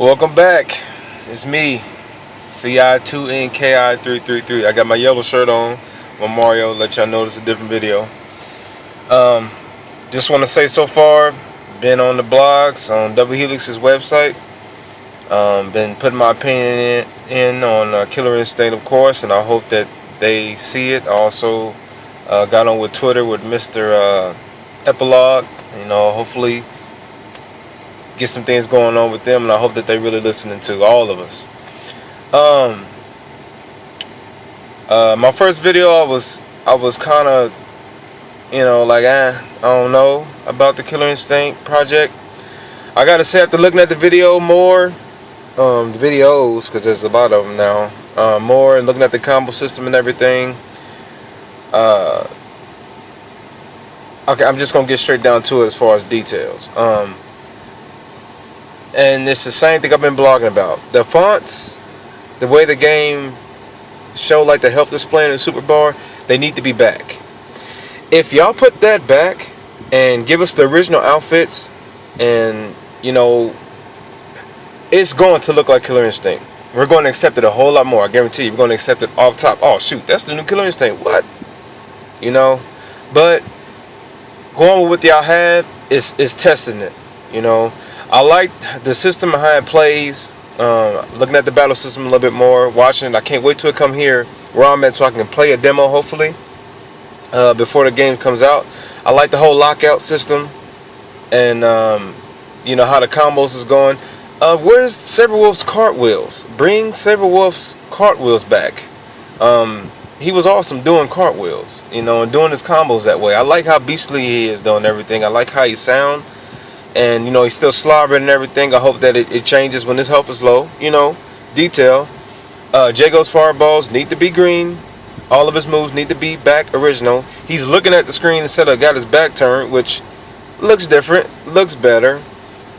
Welcome back. It's me, CI2NKI333. I got my yellow shirt on. I'm Mario. Let y'all know it's a different video. Just want to say so far, been on the blogs on Double Helix's website. Been putting my opinion in on Killer Instinct, of course, and I hope that they see it. I also got on with Twitter with Mr. Epilogue. Hopefully get some things going on with them, and I hope that they really listening to all of us. My first video, I was kind of, I don't know about the Killer Instinct project. I gotta say, after looking at the video more, the videos, because there's a lot of them now, more, and looking at the combo system and everything, okay, I'm just gonna get straight down to it as far as details. And it's the same thing I've been blogging about. The fonts, the way the game show like the health display in the super bar, they need to be back. If y'all put that back and give us the original outfits, and it's going to look like Killer Instinct. We're going to accept it a whole lot more. I guarantee you, we're going to accept it off top. Oh shoot, that's the new Killer Instinct. What? But going with what y'all have is testing it. I like the system and how it plays. Looking at the battle system a little bit more, watching it. I can't wait till it come here where I'm at so I can play a demo, hopefully, before the game comes out. I like the whole lockout system, and how the combos is going. Where's Saberwolf's cartwheels? Bring Saberwolf's cartwheels back. He was awesome doing cartwheels, and doing his combos that way. I like how beastly he is doing everything. I like how he sound. And he's still slobbering and everything. I hope that it changes when his health is low. Detail. Jago's fireballs need to be green. All of his moves need to be back original. He's looking at the screen instead of got his back turned, which looks different, looks better.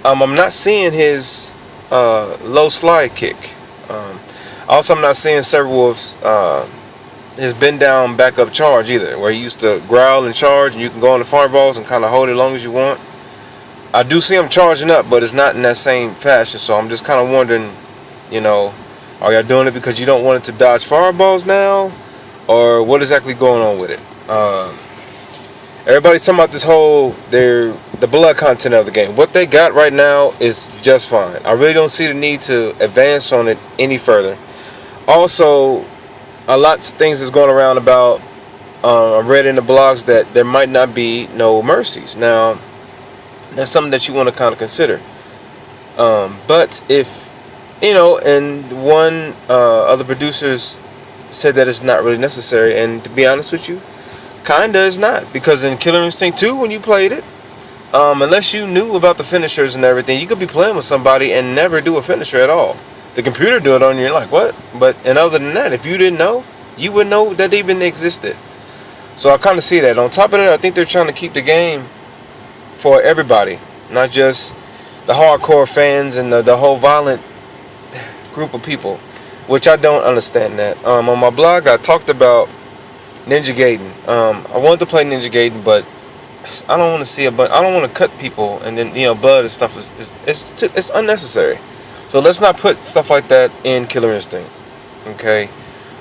I'm not seeing his low slide kick. Also, I'm not seeing Saberwolf's his bend down back up charge either, where he used to growl and charge, and you can go on the fireballs and kind of hold it as long as you want. I do see him charging up, but it's not in that same fashion. So I'm just kind of wondering, are y'all doing it because you don't want it to dodge fireballs now, or what is actually going on with it? Everybody's talking about this whole the blood content of the game. What they got right now is just fine. I really don't see the need to advance on it any further. Also, a lot of things is going around about. I read in the blogs that there might not be no mercies now. That's something that you want to kind of consider. But if, and one other producers said that it's not really necessary, and to be honest with you, kinda is not, because in Killer Instinct 2, when you played it, unless you knew about the finishers and everything, you could be playing with somebody and never do a finisher at all. The computer do it on you, you're like, what? And other than that, if you didn't know, you wouldn't know that they even existed. So I kind of see that. On top of that, I think they're trying to keep the game for everybody, not just the hardcore fans and the whole violent group of people, which I don't understand that. On my blog, I talked about Ninja Gaiden. I wanted to play Ninja Gaiden, but I don't want to see I don't want to cut people, and then blood and stuff it's unnecessary. So let's not put stuff like that in Killer Instinct. Okay.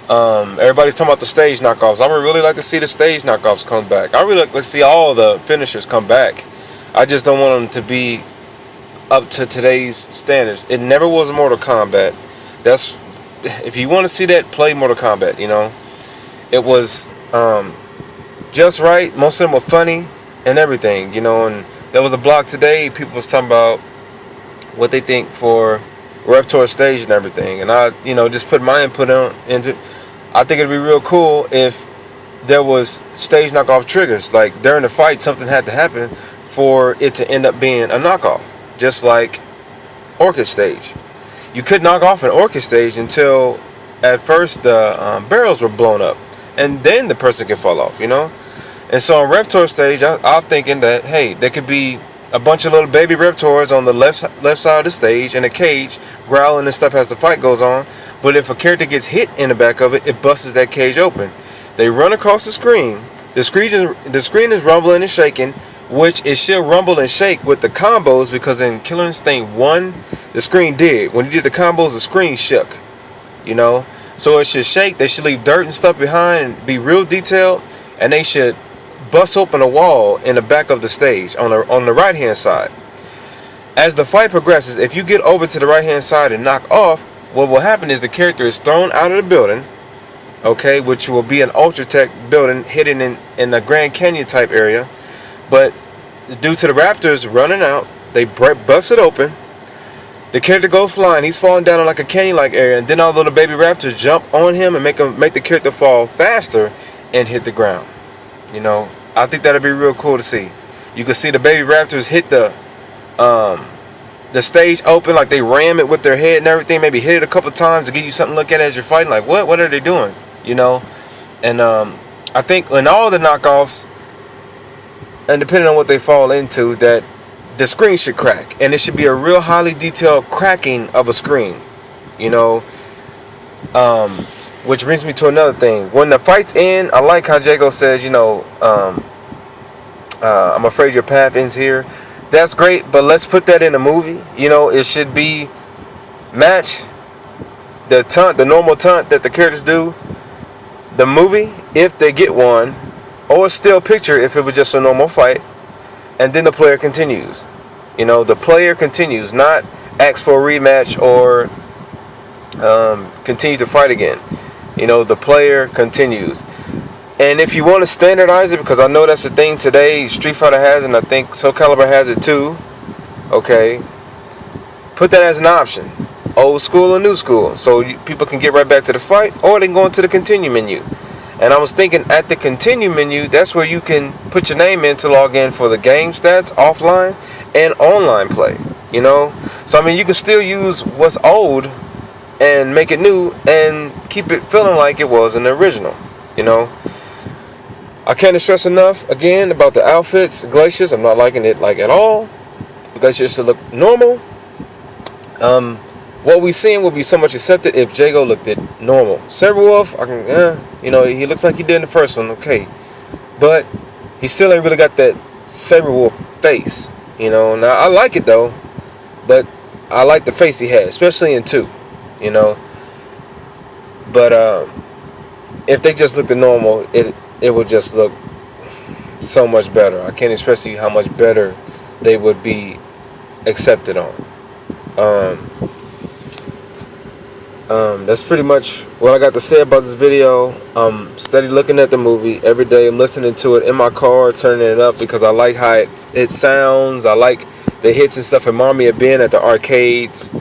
Everybody's talking about the stage knockoffs. I would really like to see the stage knockoffs come back. I really like to see all the finishers come back. I just don't want them to be up to today's standards. It never was Mortal Kombat. That's, if you want to see that, play Mortal Kombat. It was just right. Most of them were funny and everything. And there was a blog today. People was talking about what they think for Reptor stage and everything, and I just put my input into. I think it'd be real cool if there was stage knockoff triggers. Like during the fight, something had to happen for it to end up being a knockoff, just like Orchid stage. You could knock off an Orchid stage until at first the barrels were blown up, and then the person can fall off, And so on Reptor stage, I'm thinking that, hey, there could be a bunch of little baby Reptors on the left side of the stage in a cage, growling and stuff as the fight goes on. But if a character gets hit in the back of it, it busts that cage open. They run across the screen. The screen is rumbling and shaking. which it should rumble and shake with the combos, because in Killer Instinct 1, the screen did. When you did the combos, the screen shook, you know. So it should shake. They should leave dirt and stuff behind and be real detailed, and they should bust open a wall in the back of the stage on the right hand side. As the fight progresses, if you get over to the right hand side and knock off, what will happen is the character is thrown out of the building, okay, which will be an Ultra Tech building hidden in the Grand Canyon type area. But due to the raptors running out, they bust it open. The character goes flying. He's falling down in like a canyon-like area, and then all the little baby raptors jump on him and make the character fall faster and hit the ground. You know, I think that'd be real cool to see. You can see the baby raptors hit the stage open, like they ram it with their head and everything. Maybe hit it a couple times to give you something to look at as you're fighting. Like, what are they doing? You know, and I think in all the knockoffs, and depending on what they fall into, that the screen should crack, and it should be a real highly detailed cracking of a screen, you know. Which brings me to another thing. When the fight's end, I like how Jago says, you know, I'm afraid your path ends here. That's great, but let's put that in a movie. You know, it should be match the normal taunt that the characters do. The movie, if they get one, or a still picture if it was just a normal fight, and then the player continues. You know, the player continues, not ask for a rematch or continue to fight again. You know, the player continues. And if you want to standardize it, because I know that's the thing today, Street Fighter has, and I think Soul Calibur has it too, okay, put that as an option. Old school or new school. So people can get right back to the fight, or they can go into the continue menu. And I was thinking at the continue menu, that's where you can put your name in to log in for the game stats, offline, and online play. You know? So, I mean, you can still use what's old and make it new and keep it feeling like it was in the original. You know? I can't stress enough, again, about the outfits. Glaciers, I'm not liking it like at all. Glaciers should look normal. What we seeing will be so much accepted if Jago looked at normal. Saberwolf, you know, he looks like he did in the first one, okay. But he still ain't really got that Saberwolf face, you know. Now, I like it, though. But I like the face he had, especially in 2, you know. But if they just looked at normal, it would just look so much better. I can't express to you how much better they would be accepted on. That's pretty much what I got to say about this video. I'm steady looking at the movie every day. I'm listening to it in my car, turning it up, because I like how it sounds. I like the hits and stuff. Remind me of being at the arcades,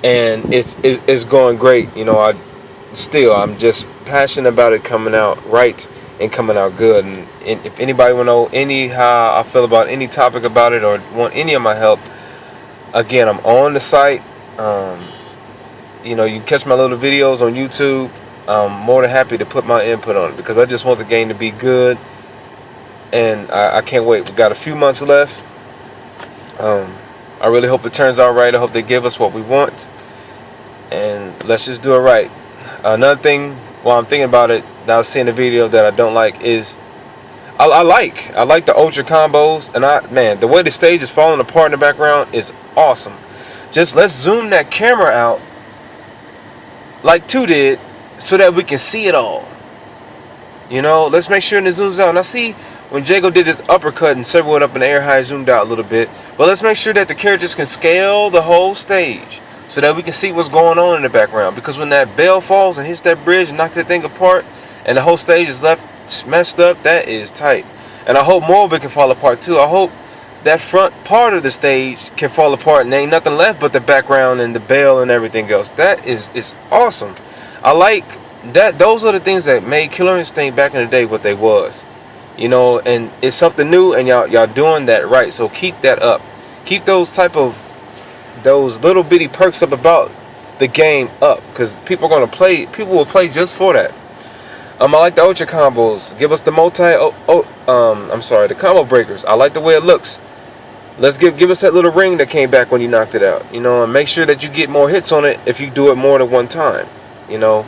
and it's going great. You know, I'm just passionate about it coming out right and coming out good. And if anybody want to know how I feel about any topic about it, or want any of my help, again, I'm on the site. You know, you can catch my little videos on YouTube. I'm more than happy to put my input on it, because I just want the game to be good, and I can't wait. We got a few months left. I really hope it turns out right. I hope they give us what we want, and let's just do it right. Another thing, while I'm thinking about it, that I was seeing a video that I don't like is I like the ultra combos, and man, the way the stage is falling apart in the background is awesome. Just let's zoom that camera out like 2 did, so that we can see it all. You know, let's make sure it zooms out. And I see when Jago did his uppercut and Saber went up in the air high, zoomed out a little bit. But let's make sure that the characters can scale the whole stage, so that we can see what's going on in the background. Because when that bell falls and hits that bridge and knocks that thing apart, and the whole stage is left messed up, that is tight. And I hope more of it can fall apart too. I hope that front part of the stage can fall apart and ain't nothing left but the background and the bell and everything else. That is awesome. I like that. Those are the things that made Killer Instinct back in the day what they was, you know. And it's something new, and y'all doing that right. So keep that up. Keep those little bitty perks up about the game up, because people are gonna play. People will play just for that. I like the ultra combos. Give us the the combo breakers. I like the way it looks. Let's give us that little ring that came back when you knocked it out, you know, and make sure that you get more hits on it if you do it more than one time, you know.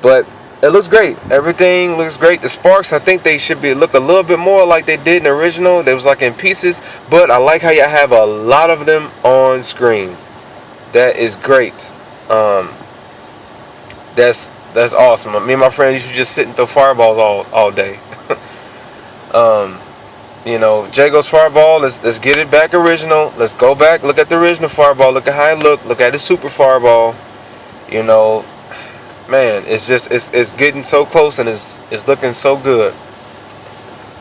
But it looks great. Everything looks great. The sparks, I think they should look a little bit more like they did in the original. They was like in pieces, but I like how you have a lot of them on screen. That is great. That's awesome. Me and my friend used to just sit and throw fireballs all day. You know, Jago's fireball. Let's get it back original. Let's go back. Look at the original fireball. Look at how it looked. Look at the super fireball. You know, man, it's just it's getting so close and it's looking so good.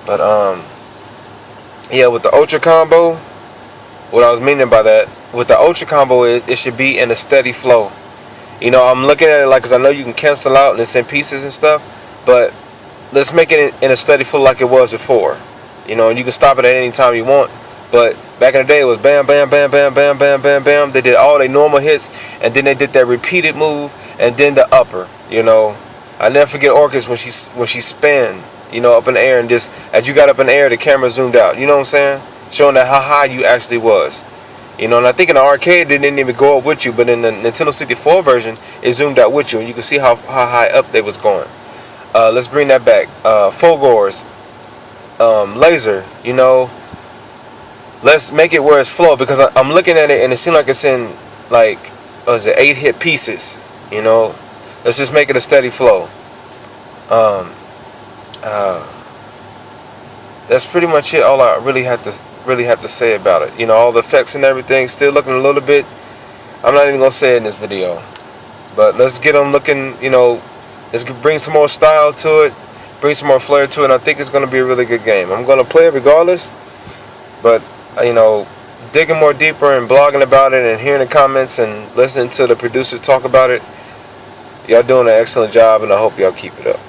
But yeah, with the ultra combo, what I was meaning by that with the ultra combo is it should be in a steady flow. You know, I'm looking at it like, because I know you can cancel out and it's in pieces and stuff, but let's make it in a steady flow like it was before. You know, and you can stop it at any time you want. But back in the day, it was bam, bam, bam, bam, bam, bam, bam, bam. They did all their normal hits, and then they did that repeated move, and then the upper. You know, I never forget Orchis when she spun, you know, up in the air, and just as you got up in the air, the camera zoomed out. You know what I'm saying? Showing that how high you actually was. You know, and I think in the arcade they didn't even go up with you, but in the Nintendo 64 version, it zoomed out with you, and you can see how high up they was going. Let's bring that back. Fulgor's laser, you know, let's make it where it's flow, because I'm looking at it and it seems like it's in like, what is it, 8-hit pieces. You know, let's just make it a steady flow. That's pretty much it. All I really have to say about it. You know, all the effects and everything still looking a little bit. I'm not even gonna say it in this video, but let's get them looking. You know, let's bring some more style to it, bring some more flair to it. And I think it's gonna be a really good game. I'm gonna play it regardless, but you know, digging more deeper and blogging about it and hearing the comments and listening to the producers talk about it, y'all doing an excellent job, and I hope y'all keep it up.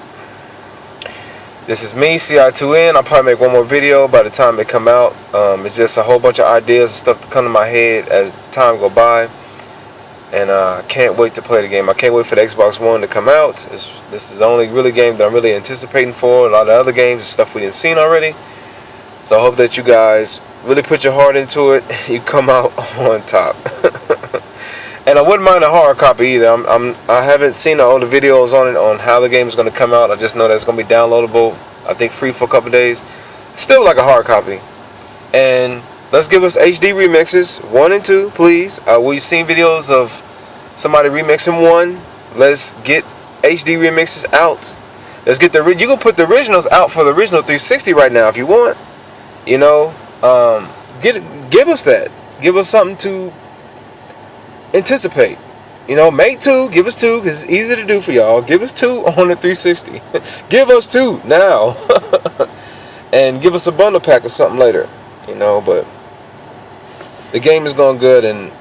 This is me, CI2N. I'll probably make one more video by the time it come out. It's just a whole bunch of ideas and stuff to come to my head as time go by. And I can't wait to play the game. I can't wait for the Xbox One to come out. This is the only really game that I'm really anticipating for. A lot of other games and stuff we didn't seen already. So I hope that you guys really put your heart into it. You come out on top. And I wouldn't mind a hard copy either. I haven't seen all the videos on it, on how the game is going to come out. I just know that it's going to be downloadable. I think free for a couple days. Still like a hard copy. And let's give us HD remixes 1 and 2, please. We've seen videos of somebody remixing 1. Let's get HD remixes out. Let's get you can put the originals out for the original 360 right now if you want. You know, give us that. Give us something to anticipate. You know, make 2, give us 2, because it's easy to do for y'all. Give us 2 on the 360. Give us 2 now. And give us a bundle pack or something later. You know, but the game is going good, and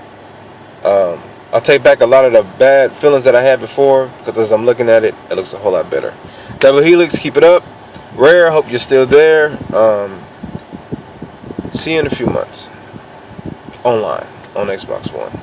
I'll take back a lot of the bad feelings that I had before, because as I'm looking at it, it looks a whole lot better. Double Helix, keep it up. Rare, hope you're still there. See you in a few months. Online on Xbox One.